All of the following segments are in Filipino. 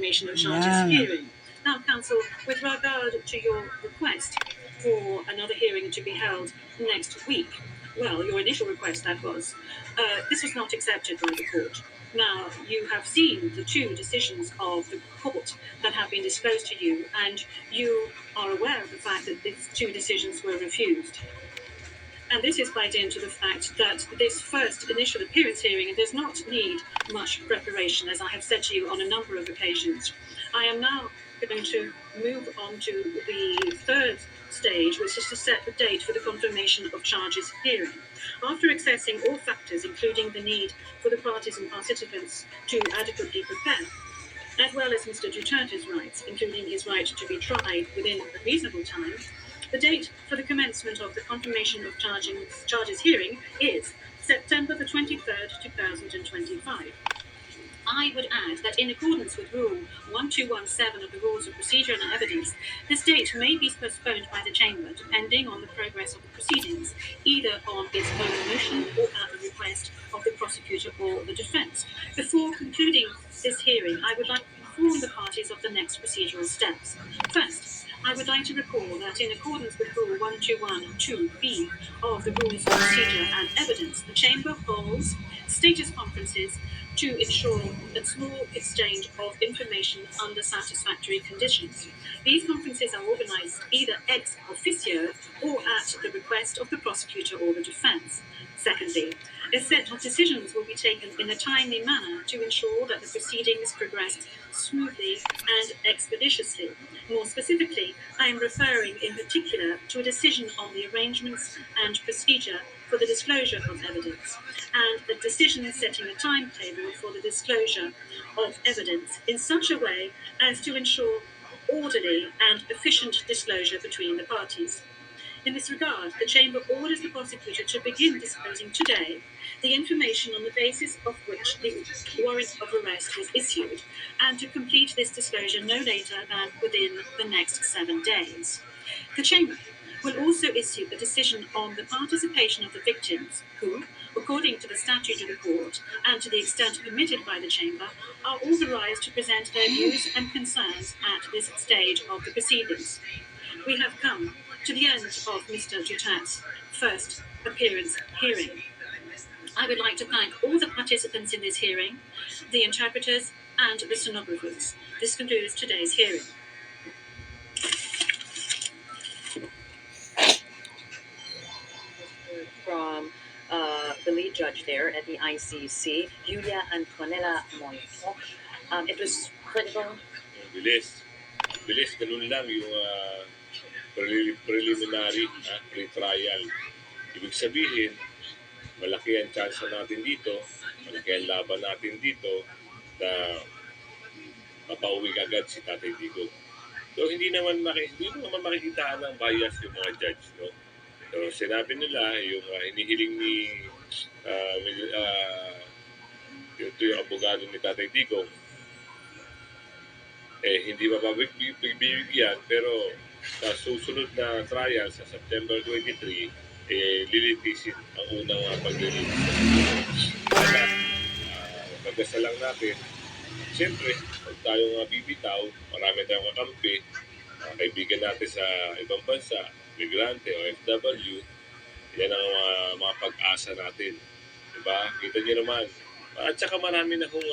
confirmation of charges hearing. Now, counsel, with regard to your request for another hearing to be held next week, well, your initial request, that was, this was not accepted by the court. Now, you have seen the two decisions of the court that have been disclosed to you, and you are aware of the fact that these two decisions were refused. And this is quite into the fact that this first initial appearance hearing does not need much preparation, as I have said to you on a number of occasions. I am now going to move on to the third stage, which is to set the date for the confirmation of charges hearing. After assessing all factors, including the need for the parties and participants to adequately prepare, as well as Mr. Duterte's rights, including his right to be tried within a reasonable time, the date for the commencement of the confirmation of charges hearing is September the 23rd, 2025. I would add that in accordance with Rule 1217 of the Rules of Procedure and Evidence, this date may be postponed by the Chamber depending on the progress of the proceedings, either on its own motion or at the request of the prosecutor or the defence. Before concluding this hearing, I would like to inform the parties of the next procedural steps. First, I would like to recall that in accordance with Rule 1212B of the Rules of Procedure and Evidence, the Chamber holds status conferences to ensure a small exchange of information under satisfactory conditions. These conferences are organised either ex officio or at the request of the prosecutor or the defence. Secondly, a set of decisions will be taken in a timely manner to ensure that the proceedings progress smoothly and expeditiously. More specifically, I am referring in particular to a decision on the arrangements and procedure for the disclosure of evidence, and a decision setting a timetable for the disclosure of evidence in such a way as to ensure orderly and efficient disclosure between the parties. In this regard, the Chamber orders the prosecutor to begin disclosing today the information on the basis of which the warrant of arrest was issued, and to complete this disclosure no later than within the next 7 days. The Chamber will also issue a decision on the participation of the victims who, according to the statute of the court and to the extent permitted by the Chamber, are authorised to present their views and concerns at this stage of the proceedings. We have come to the end of Mr. Duterte's first appearance hearing. I would like to thank all the participants in this hearing, the interpreters and the stenographers. This concludes today's hearing. From the lead judge there at the ICC, Julia Antonella Moito. It was critical. Bilis. Bilis, ganun lang yung preliminary, pre-trial. Ibig sabihin, malaki ang chance natin dito, malaki ang laban natin dito na mapauwi agad si Tatay Digong. So hindi naman makikitaan ng bias yung mga judge, no? So sinabi nila yung hinihiling ni yung abogado ni Tatay Digong hindi mapabibigyan, pero sa susunod na trial sa September 23 lilitisin ang unang paglilitis. Kaya pagdasal lang natin, siyempre huwag tayong bibitaw, marami tayong kakampi, kaibigan natin sa ibang bansa, migrante o FW, yan ang mga pag-asa natin, diba? Kita niyo naman, at saka marami na kung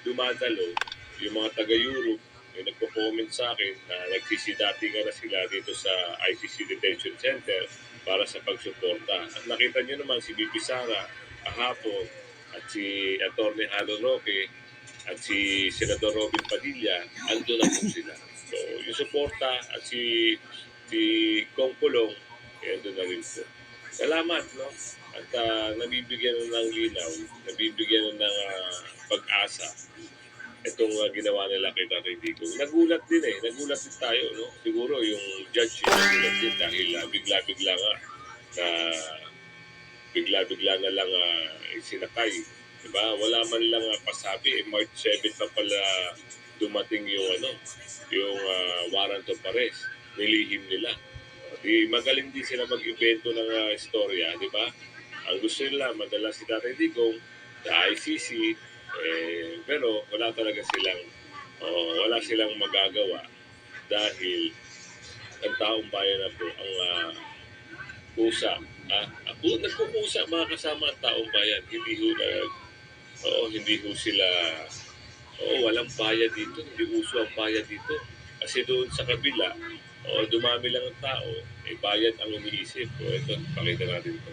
dumadalo yung mga taga-Europe, yung nagpo-comment sa akin na nagsisidatingan na sila dito sa ICC Detention Center para sa pagsuporta. At nakita nyo naman si Bibi Sara kahapon at si Atty. Halo Roque at si Senador Robin Padilla, ando na po sila. So, yung suporta at si Kong Pulong, ando na rin po. Salamat, no? At nabibigyan ng linaw, nabibigyan ng pag-asa itong ginawa nila kay Tatay Digong. Nagulat din tayo, no? Siguro yung judge nagulat din dahil bigla-bigla na lang sinakay. Diba? Wala man lang pasabi, March 7 pa pala dumating yung warrant of arrest. Nilihim nila. Magaling din sila mag-invento ng istorya, di ba? Ang gusto nila, madala si Tatay Digong sa ICC, pero wala talaga silang wala silang magagawa dahil ang taong bayan na po ang kusa. Ako nagkukusa mga kasama ang taong bayan. Hindi ho sila, walang bayad dito. Hindi uso ang bayad dito. Kasi doon sa kabila, dumami lang ang tao, bayad ang iniisip. Ito, pakita natin ito.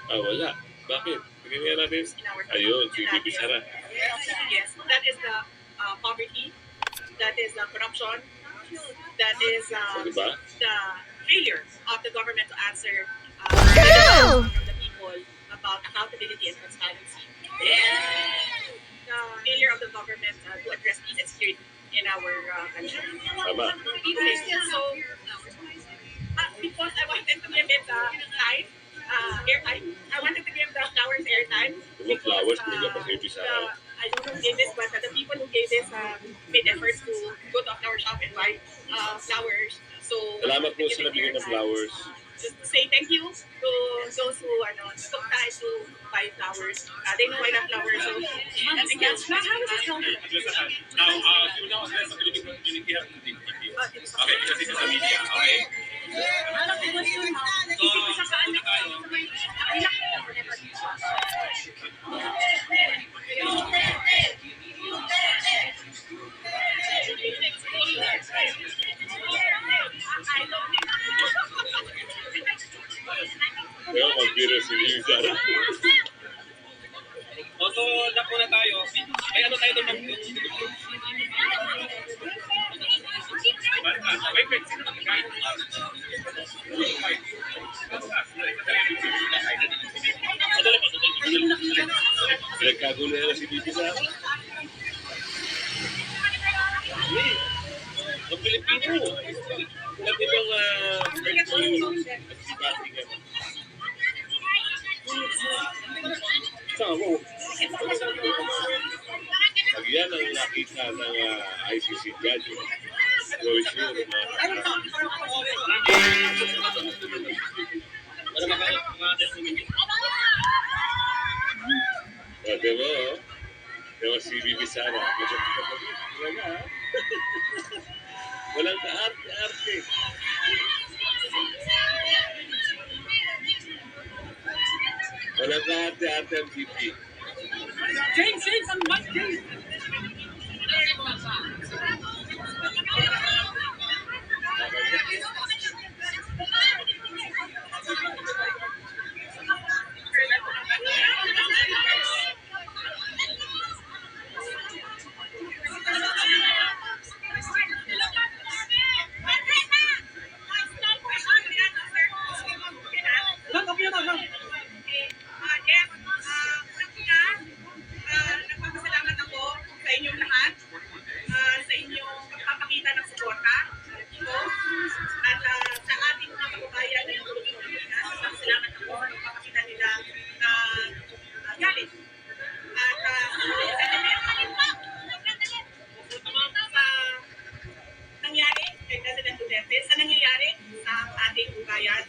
Wala. Bakit? Tingnan nga natin. Ayun, si Bibi Sara. Yes, that is the poverty, that is the corruption, that is Diba? the failure of the government to answer from the people about accountability and transparency. The failure of the government to address peace and security in our country. Tama. So, because I wanted to give it airtime, I wanted to give the flowers airtime. Diba flowers, talaga pa kay Bibi Sara. I don't know who gave this, but the people who gave this made efforts to go to a flower shop and buy flowers. So, Salamat po sa nabigyan ng flowers. Just to say thank you to those who took time to buy flowers. They know I love flowers, so thank you. How is it held? Now, you now address the Philippine community here in the TV. Okay, because this is a media, okay? Kaya mag-biro si Bibi Sara. So, na po na tayo. May ano tayo doon ng... Wait. Sino nagkakain? Nagkagulo na si Bibi Sara. Ang Pilipino. Dati bang pag yan ang nakita ng ICC judge, for sure, diba si Bibi Sara, walang kaarte-arte. Walang kaarte-arte ang Bibi. James, ang mic, James. Nagpapasalamat ako sa inyong lahat, sa inyong pagpapakita ng suporta ko, at sa ating mga kababayan na yung Pilipinas. Nagpapasalamat ako sa pagpapakita nila galit. At sa nangyari kay President Duterte, sa nangyayari sa ating bayan.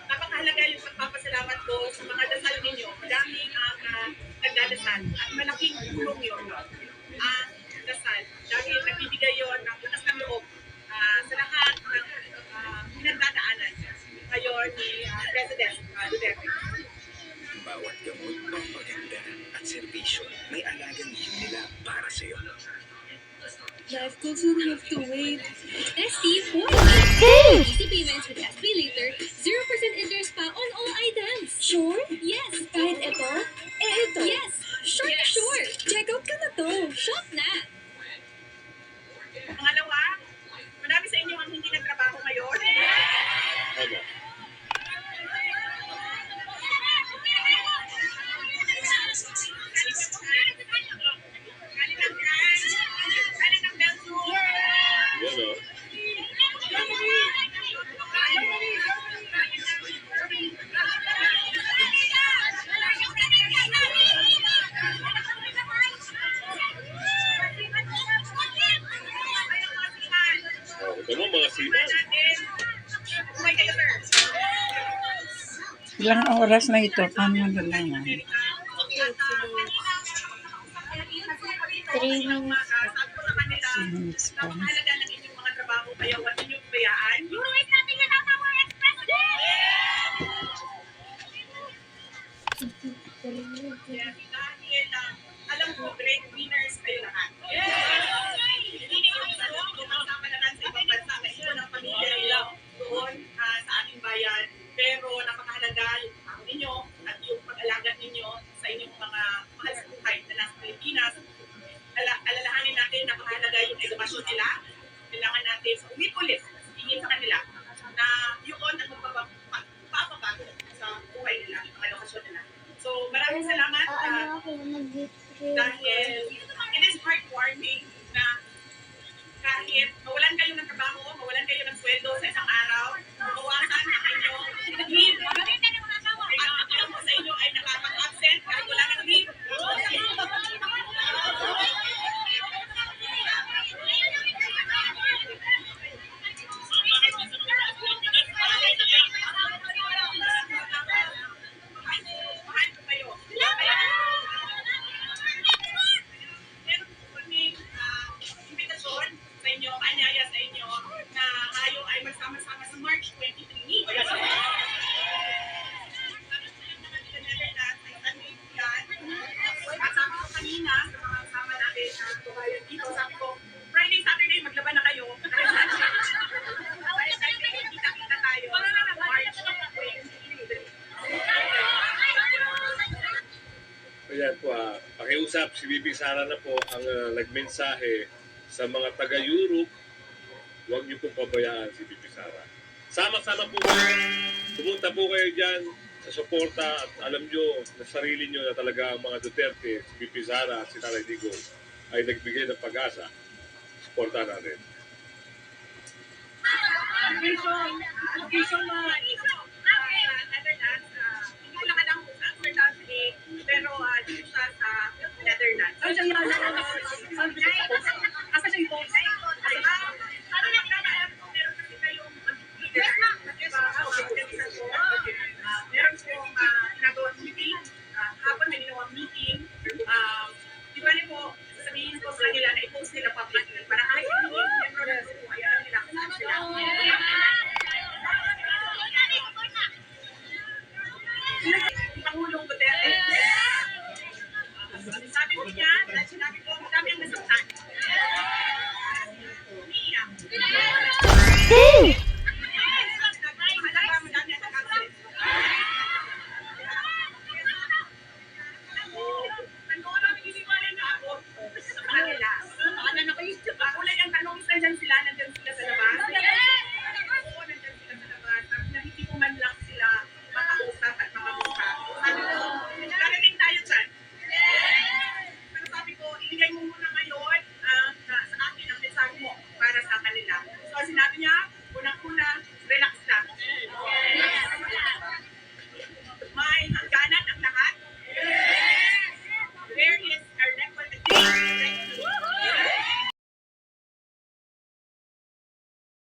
Napakahalaga yung pagpapasalamat ko sa mga dasal ninyo. Madami ang nagdadasal at malaking tulong yun ang dasal. Dahil nagbibigay yun ng lakas ng loob sa lahat ng pinagdadaanan ngayon ni President Duterte. Bawat gamot, pampaganda at serbisyo, may alagang nila para sa iyo. Life doesn't have to wait. ST for easy payments with SB Later, 0% interest pa on all items. Sure? Yes. Kahit ito? Ito? Yes. Sure na sure. Check out ka na to. Shop na. Pangalawa, marami sa inyo ang hindi nagtrabaho ngayon. Tama. Yan o. Ilang oras na ito? Paano mo nalaman? 3 minutes. 3 minutes pa. Napakahalaga ng inyong mga trabaho, kaya huwag ninyong bayaan. Dahil alam ko, great winners kayo lahat. Hindi niyo kasama na sa ibang bansa na ito ng pamilya nila doon sa ating bayan. Pero napakahalaga yung trabaho ninyo at yung pag-alaga ninyo sa inyong mga mahal sa buhay na nasa Pilipinas. Alalahanin natin napakahalaga yung edukasyon nila. Kailangan natin sa ulit-ulit hingin sa kanila na yun ang magpapabago sa buhay nila, ang edukasyon nila. So maraming salamat dahil it is heartwarming na kahit mawalan kayo ng trabaho, mawalan kayo ng sweldo sa isang araw, mawasan ang inyong leave. Ilan po sa inyo ay nakapag-absent kahit wala ng leave. Mahal ko kayo. Meron po kaming imbitasyon sa inyo, kaanyaya sa inyo, na tayo ay magsama-sama sa March 23. Sabi ko kanina sa mga kasama natin na kabayan dito, sabi ko, Friday, Saturday, maglaban na kayo. Dahil Saturday, kita-kita tayo. March 23. Ayan po, pakiusap si Bibi Sara na po ang nagmensahe sa mga taga-Europe. Huwag niyo pong pabayaan si Bibi Sara. Sama-sama po kayo. Pumunta po kayo dyan sa suporta at alam nyo na sarili nyo na talaga ang mga Duterte, si Bibi Sara at si Tatay Digong ay nagbigay ng pag-asa. Suporta natin. Location Netherlands, hindi ko lang alam kung saan Amsterdam pero dito siya sa Netherlands. Asa siya yung